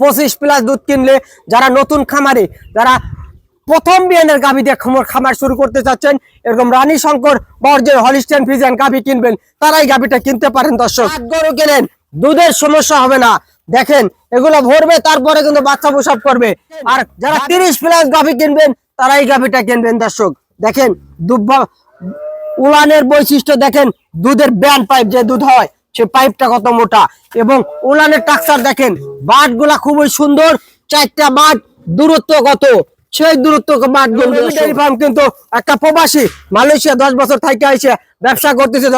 25+ দুধ কিনলে যারা নতুন খামারি, যারা প্রথম বিয়ানের গাভী দিয়ে খামার শুরু করতে চাচ্ছেন, এরকম রানী শঙ্কর বর্জের হলিস্টিয়ান ফ্রিজিয়ান গাভী কিনবেন, তারাই গাভীটা কিনতে পারেন। দর্শক গরু কেনেন, দুধের সমস্যা হবে না। দেখেন এগুলো ভরবে, তারপরে কিন্তু বাচ্চা প্রসব করবে। আর যারা 30+ গাভী কিনবেন, তারাই গাভীটা কিনবেন। দর্শক দেখেন উলানের বৈশিষ্ট্য দেখেন, দুধের ব্যান্ড পাইপ যে দুধ হয়, সে পাইপটা কত মোটা, এবং উলানের টাকচার দেখেন, বাট গুলা খুবই সুন্দর। 4টা বাট, দূরত্ব কত, সেই দূরত্ব বাট ফার্ম কিন্তু একটা প্রবাসী মালয়েশিয়া 10 বছর থেকে এসে ব্যবসা করতেছে।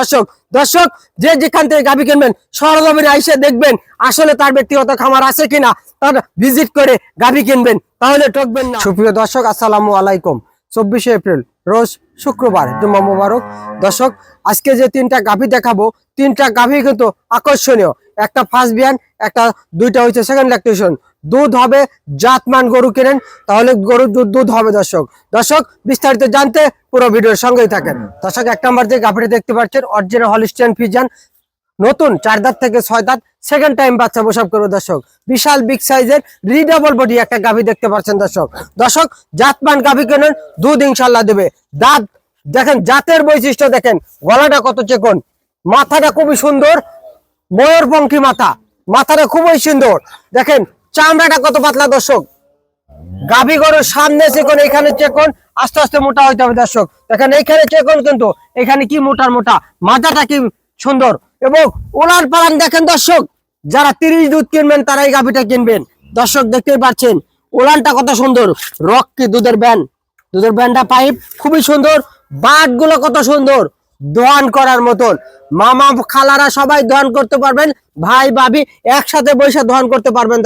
দর্শক যে যেখান থেকে গাভী কিনবেন, সরজমিনে এসে দেখবেন আসলে তার ব্যক্তিগত খামার আছে কিনা, তার ভিজিট করে গাভী কিনবেন, তাহলে ঠকবেন না। সুপ্রিয় দর্শক, আসসালামু আলাইকুম। 24শে এপ্রিল রোজ শুক্রবার, জুম্মা মুবারক। দর্শক আজকে যে 3টা গাভী দেখাবো, 3টা গাভী কিন্তু আকর্ষণীয়। একটা ফার্স্ট বিয়ান, একটা 2টা হচ্ছে সেকেন্ড ল্যাকটেশন। দুধ হবে, জাতমান গরু কেনেন তাহলে গরুর দুধ হবে। দর্শক বিস্তারিত জানতে পুরো ভিডিওর সঙ্গেই থাকেন। দর্শক 1 নম্বর যে গাভীটা দেখতে পাচ্ছেন, অরিজিনাল হলিস্টিয়ান ফ্রিজিয়ান, নতুন 4 দাঁত থেকে 6 দাঁত, সেকেন্ড টাইম বাচ্চা প্রসব করবে। দর্শক বিশাল বিগ সাইজের রিডাবল বডি একটা গাভী দেখতে পাচ্ছেন। দর্শক জাতমান গাভী কেনেন, দুধ ইনশাল্লাহ দেবে। দাঁত দেখেন, জাতের বৈশিষ্ট্য দেখেন, গলাটা কত চিকন, মাথাটা খুবই সুন্দর, ময়ূরপঙ্খী মাথাটা খুবই সুন্দর। দেখেন চামড়াটা কত পাতলা। দর্শক গাভী গরুর সামনে চিকন, এখানে চিকন, আস্তে আস্তে মোটা হইতে হবে। দর্শক দেখেন এইখানে চিকন, কিন্তু এখানে কি মোটা, মাথাটা কি সুন্দর, এবং ওলার পালান দেখেন। দর্শক যারা 30 দুধ কিনবেন, তারাই গাভীটা কিনবেন। দর্শক দেখতেই পাচ্ছেন ওলানটা কত সুন্দর, রক্কি দুধের ব্যান্ডটা পাইপ খুবই সুন্দর, বাট গুলো কত সুন্দর, দোয়ান করার মতন। মামা খালারা সবাই দোয়ান করতে পারবেন, ভাই ভাবি একসাথে বসে দোয়ান করতে পারবেন।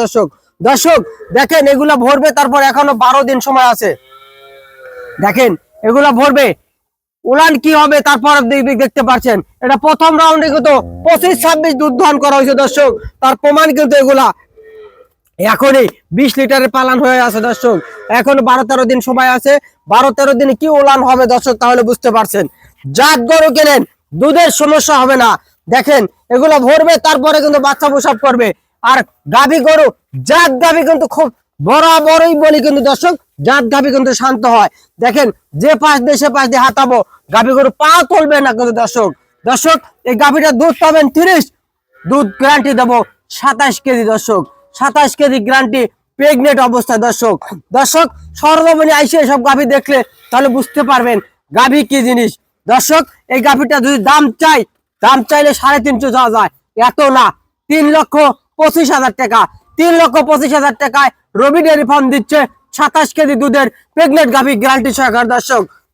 দর্শক দেখেন এগুলা ভরবে, তারপর এখনো 12 দিন সময় আছে। দেখেন এগুলা ভরবে, উলান কি হবে তারপর দেখতে পাচ্ছেন। এটা প্রথম রাউন্ডে কিন্তু 25-26 দুধ দহন করা হয়েছে। দর্শক তার প্রমাণ কিন্তু এগুলা এখনই 20 লিটারের পালান হয়ে আছে। দর্শক এখন 12-13 দিন সময় আছে। 12-13 দিনে কি উলান হবে দর্শক, তাহলে বুঝতে পারছেন। জাত গরু কেনেন, দুধের সমস্যা হবে না। দেখেন এগুলো ভরবে, তারপরে কিন্তু বাচ্চা প্রসব করবে। আর গাভী গরু, জাত গাভী কিন্তু খুব বরাবরই বলি কিন্তু দর্শক, জাত গাভী কিন্তু শান্ত হয়। দেখেন যে পাশ দিয়ে হাতাবো, গাভী গরু পা তুলবে না কিন্তু। দর্শক এই গাভীটা দুধ পাবেন 30, দুধ গ্যারান্টি দেবো 27 কেজি। দর্শক 27 কেজি গ্যারান্টি, প্রেগনেন্ট অবস্থায়। দর্শক সরজমিনে আইসে সব গাভী দেখলে তাহলে বুঝতে পারবেন গাভী কি জিনিস। দর্শক এই গাভীটা যদি দাম চাইলে 350 যাওয়া যায়, এত না। 3,25,000 টাকা, 3,25,000 টাকায় রবি ডেয়ারি ফার্ম দিচ্ছে 27 কেজি দুধের প্রেগনেন্ট গাভী গ্যারান্টি সহকারে।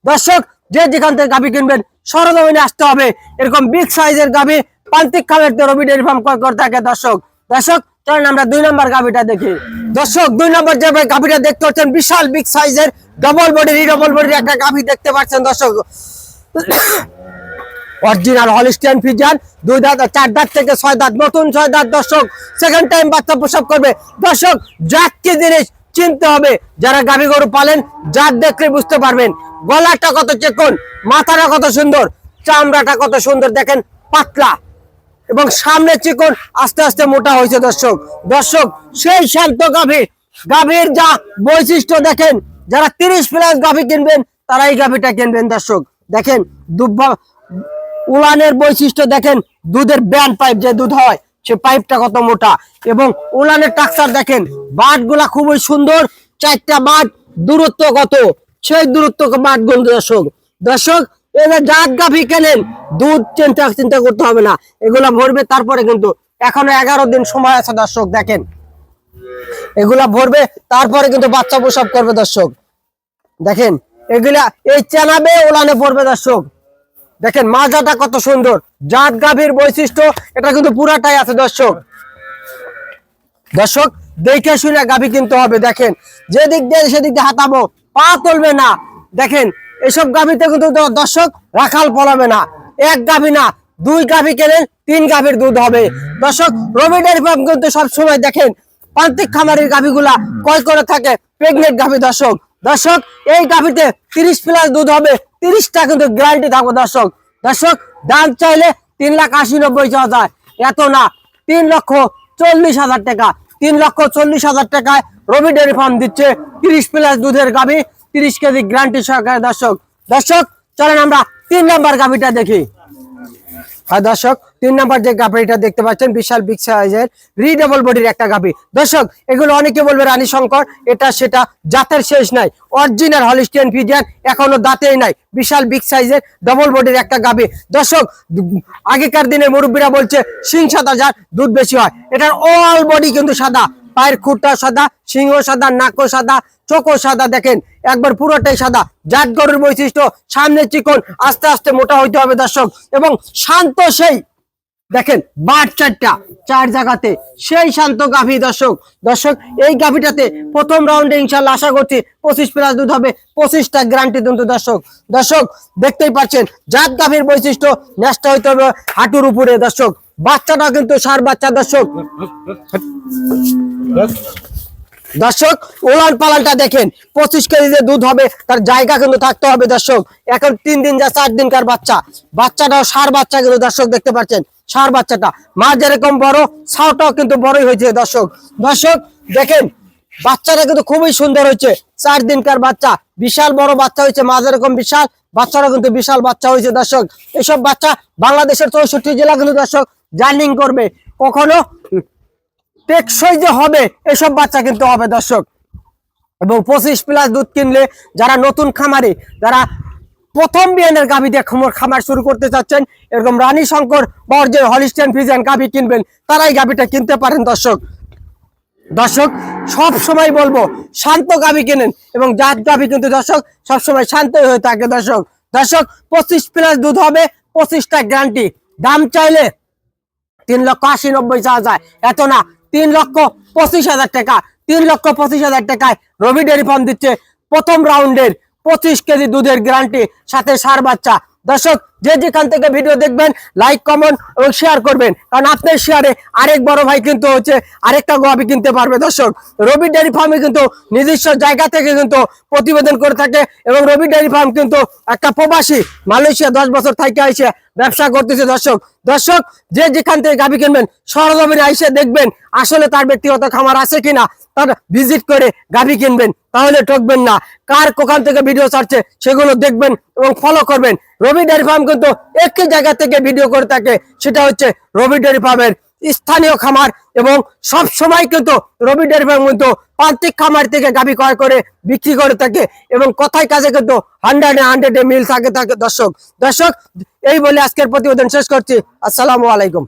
দর্শক যে যেখান থেকে গাভী কিনবেন, সরজমিনে আসতে হবে। এরকম বিগ সাইজের গাভী প্রান্তিক খামার রবি ডেয়ারি ফার্ম ক্রয় করে থাকে। দর্শক চলেন আমরা 2 নম্বর গাভীটা দেখি। দর্শক 2 নম্বর যে গাভীটা দেখতে পাচ্ছেন, বিশাল বিগ সাইজের ডবল বডির একটা গাভী দেখতে পাচ্ছেন। দর্শক অরিজিনাল হলিস্টিয়ান ফ্রিজিয়ান, 2 দাঁত, 4 দাঁত থেকে 6 দাঁত, নতুন 6 দাঁত। দর্শক সেকেন্ড টাইম বাচ্চা প্রসব করবে। দর্শক জাত কি জিনিস চিনতে হবে, যারা গাভী গরু পালেন জাত দেখলে বুঝতে পারবেন। গলাটা কত চিকন, মাথাটা কত সুন্দর, চামড়াটা কত সুন্দর, দেখেন পাতলা, এবং সামনে চিকন, আস্তে আস্তে মোটা হয়েছে। দর্শক সেই শান্ত গাভীর যা বৈশিষ্ট্য দেখেন, যারা 30+ গাভী কিনবেন, তারাই গাভীটা কিনবেন। দর্শক দেখেন উলানের বৈশিষ্ট্য দেখেন, দুধের ব্যান্ড পাইপ যে দুধ হয়, সে পাইপটা কত মোটা, এবং উলানের টাকচার দেখেন, বাট গুলা খুবই সুন্দর। 4টা বাট, দূরত্ব কত, সেই দূরত্ব বাট গুলো। দর্শক এবার জাত গাভী কেনেন, দুধ চিন্তা করতে হবে না, এগুলা ভরবে, তারপরে কিন্তু এখনো 11 দিন সময় আছে। দর্শক দেখেন এগুলা ভরবে, তারপরে কিন্তু বাচ্চা প্রসব করবে। দর্শক দেখেন এগুলা এই চেনাবে, উলানে পড়বে। দর্শক দেখেন মাজাটা কত সুন্দর, জাত গাভীর বৈশিষ্ট্য এটা কিন্তু পুরাটাই আছে। দর্শক দেখে শুনে গাভী কিনতে হবে। দেখেন যেদিক দিয়ে সেদিক দিয়ে হাতাবো, পা তুলবে না। দেখেন এসব গাভীতে কিন্তু দর্শক রাখাল পলাবে না। 1 গাভী না, 2 গাভী কেনেন, 3 গাভীর দুধ হবে। দর্শক রবি ডেয়ারি ফার্ম কিন্তু সবসময় দেখেন প্রান্তিক খামারের গাভীগুলা ক্রয় করে থাকে প্রেগনেন্ট গাভী। দর্শক এই গাভীতে 30+ দুধ হবে, 30টা কিন্তু গ্যারান্টি থাকবে। দর্শক দাম চাইলে 3,80,90 যাওয়া যায়, এত না। 3,40,000 টাকা, 3,40,000 টাকায় রবি ডেয়ারি ফার্ম দিচ্ছে 30+ দুধের গাভী, 30 কেজি গ্যারান্টি সহকারে। দর্শক দর্শক চলেন আমরা 3 নাম্বার গাভীটা দেখি। হ্যাঁ দর্শক, 3 নাম্বার যে গাভীটা দেখতে পাচ্ছেন বিশাল বিগ সাইজের রিডেবল বডির একটা গাভী। দর্শক এগুলো অনেকে বলবে রানী শঙ্কর, এটা সেটা, জাতের শেষ নাই, অরিজিনাল হলিস্টিয়ান ফ্রিজিয়ান, এখনো দাঁতেই নাই, বিশাল বিগ সাইজের ডবল বডির একটা গাভী। দর্শক আগেকার দিনের মুরব্বীরা বলছে সিং সাদা যার দুধ বেশি হয়, এটার অল বডি কিন্তু সাদা, পায়ের খুঁটটা সাদা, সিংহ সাদা, নাকও সাদা, চোখও সাদা, দেখেন একবার পুরোটাই সাদা। জাত গরুর বৈশিষ্ট্য সামনে চিকন, আস্তে আস্তে মোটা হইতে হবে দর্শক, এবং শান্ত সেই দেখেন বাট 4টা 4 জায়গাতে, সেই শান্ত গাভী। দর্শক দর্শক এই গাভীটাতে প্রথম রাউন্ডে ইনশাআল্লাহ আশা করছি 25+ দুধ হবে, 25টা গ্যারান্টি কিন্তু। দর্শক দর্শক দেখতেই পাচ্ছেন জাত গাভীর বৈশিষ্ট্য, ন্যাসটা হইতে হবে হাঁটুর উপরে। দর্শক বাচ্চাটা কিন্তু সার বাচ্চা। দর্শক দর্শক ওলান পালানটা দেখেন, 25 কেজি যে দুধ হবে তার জায়গা কিন্তু থাকতে হবে। দর্শক এখন 3 দিন যা 4 দিনকার বাচ্চাটাও সার বাচ্চা কিন্তু। দর্শক দেখতে পাচ্ছেন সার বাচ্চাটা, মা যেরকম বড় ছাওটাও কিন্তু বড়ই হয়েছে। দর্শক দর্শক দেখেন বাচ্চাটা কিন্তু খুবই সুন্দর হয়েছে, 4 দিনকার বাচ্চা, বিশাল বড় বাচ্চা হয়েছে, মা যেরকম বিশাল বাচ্চারা কিন্তু বিশাল বাচ্চা হয়েছে। দর্শক এসব বাচ্চা বাংলাদেশের 64 জেলা কিন্তু দর্শক জার্নিং করবে, কখনো টেকসই যে হবে এসব বাচ্চা কিন্তু হবে। দর্শক এবং 25+ দুধ কিনলে যারা নতুন খামারি, যারা প্রথম বিয়ানের গাভী দিয়ে খামার শুরু করতে চাচ্ছেন, এরকম রানী শঙ্কর বা অরিজিনাল হলিস্টিয়ান ফ্রিজিয়ান গাভী কিনবেন, তারাই গাভীটা কিনতে পারেন। দর্শক দর্শক সব সময় বলবো শান্ত গাভী কেনেন, এবং জাত গাভী কিন্তু দর্শক সবসময় শান্তই হয়ে থাকে। দর্শক দর্শক 25+ দুধ হবে, 25টা গ্যারান্টি। দাম চাইলে 3,80,90 চাওয়া যায়, এত না, 3,25,000 টাকা। 3,25,000 টাকায় রবি ডেয়ারি ফার্ম দিচ্ছে প্রথম রাউন্ডের 25 কেজি দুধের গ্যারান্টি, সাথে সার বাচ্চা। দর্শক যে যেখান থেকে ভিডিও দেখবেন লাইক, কমেন্ট এবং শেয়ার করবেন, কারণ আপনার শেয়ারে আরেক বড় ভাই কিন্তু হচ্ছে আরেকটা গাভী কিনতে পারবে। দর্শক রবি ডেয়ারি ফার্মে কিন্তু নিজস্ব জায়গা থেকে কিন্তু প্রতিবেদন করে থাকে, এবং রবি ডেয়ারি ফার্ম কিন্তু একটা প্রবাসী মালয়েশিয়া 10 বছর থেকে এসে ব্যবসা করতেছে। দর্শক দর্শক যে যেখান থেকে গাভী কিনবেন সরজমিনে এসে দেখবেন আসলে তার ব্যক্তিগত খামার আছে কিনা, তার ভিজিট করে গাভী কিনবেন, তাহলে ঠকবেন না। কার কোখান থেকে ভিডিও ছাড়ছে সেগুলো দেখবেন এবং ফলো করবেন। রবি ডেয়ারি ফার্ম কিন্তু একই জায়গা থেকে ভিডিও করে থাকে, সেটা হচ্ছে রবি ডেয়ারি ফার্মের স্থানীয় খামার, এবং সব সময় কিন্তু রবি ডেয়ারি ফার্ম কিন্তু প্রান্তিক খামার থেকে গাভী ক্রয় করে বিক্রি করে থাকে, এবং কথায় কাজে কিন্তু 100-100 মিল থাকে। দর্শক দর্শক এই বলে আজকের প্রতিবেদন শেষ করছি। আসসালামু আলাইকুম।